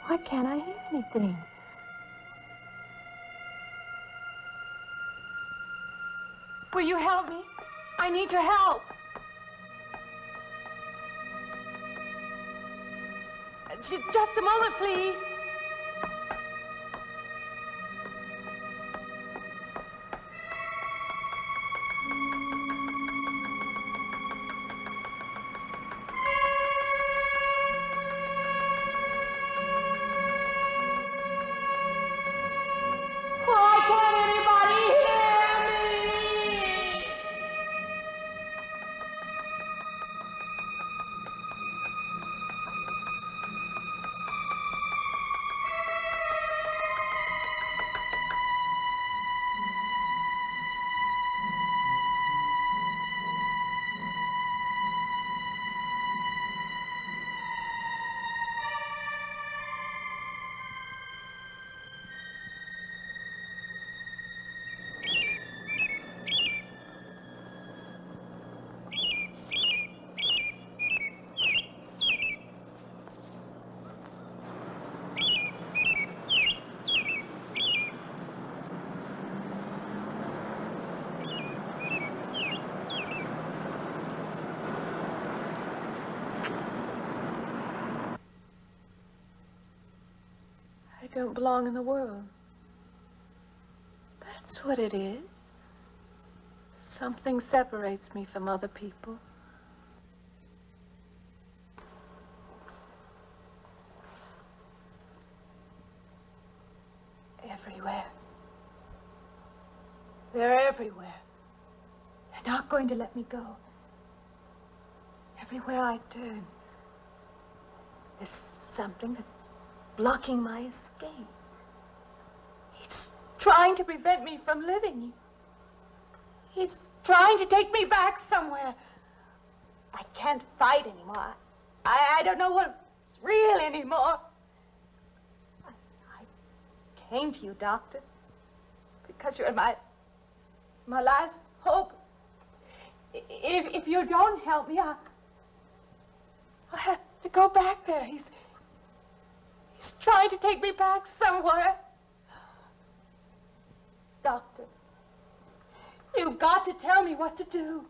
Speaker 13: Why can't I hear anything? Will you help me? I need your help. Just a moment, please. Why can't anybody hear me? I don't belong in the world. That's what it is. Something separates me from other people. Everywhere. They're everywhere. They're not going to let me go. Everywhere I turn, there's something that's blocking my escape. He's trying to prevent me from living. He's trying to take me back somewhere. I can't fight anymore. I don't know what's real anymore. I came to you, Doctor, because you're my last hope. If you don't help me, I'll have to go back there. He's trying to take me back somewhere. Doctor, you've got to tell me what to do.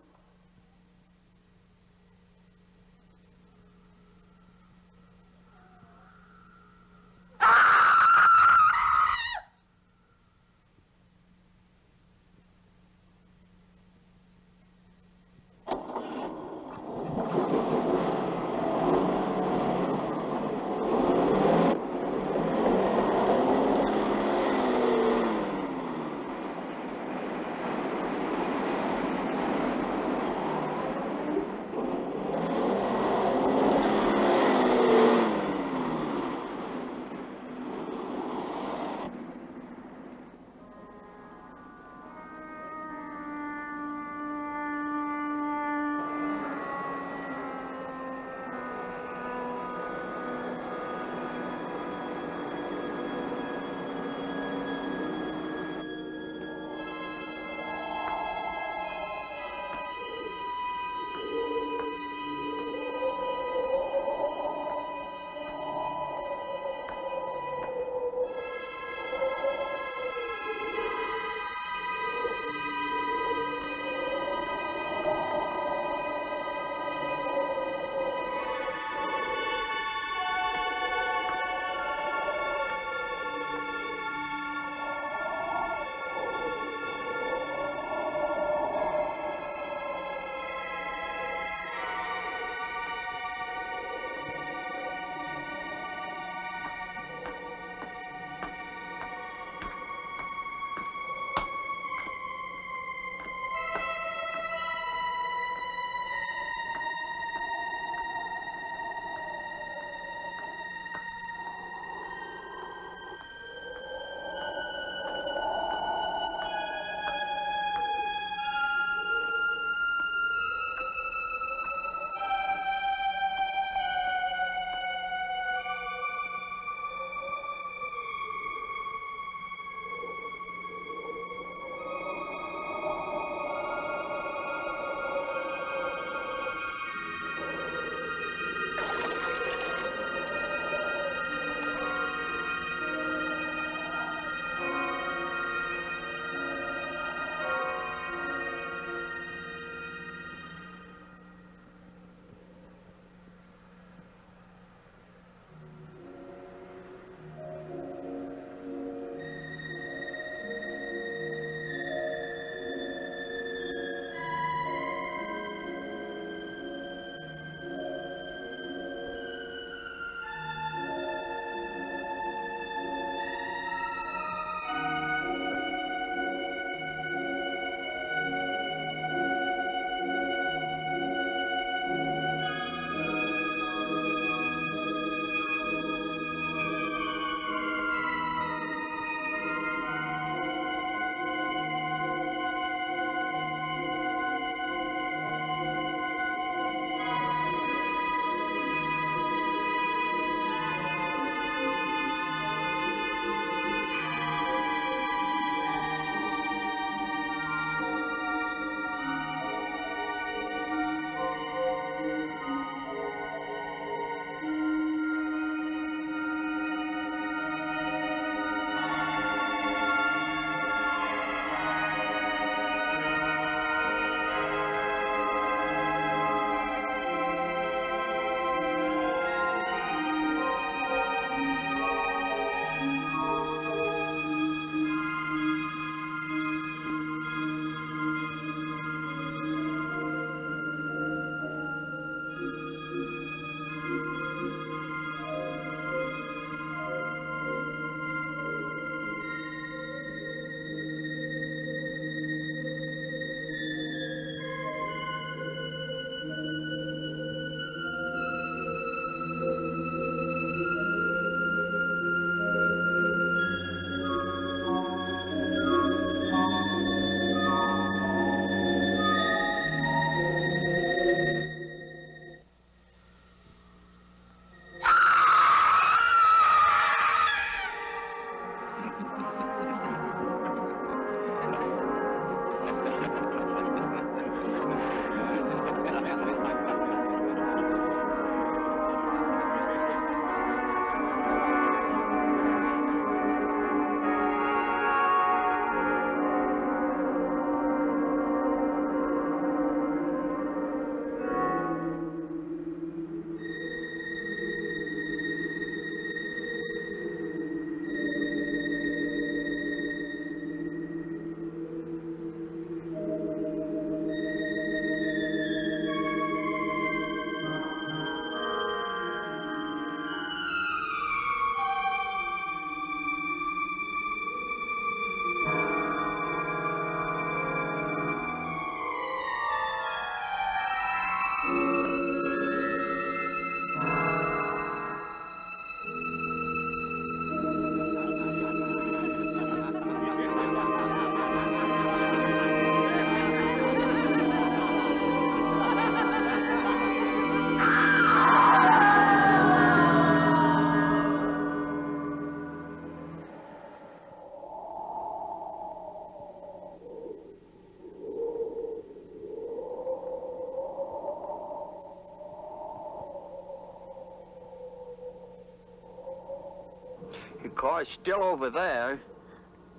Speaker 16: car's still over there.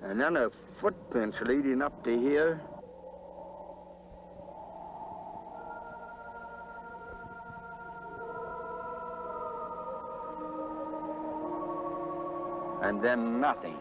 Speaker 16: And then a footprints leading up to here. And then nothing.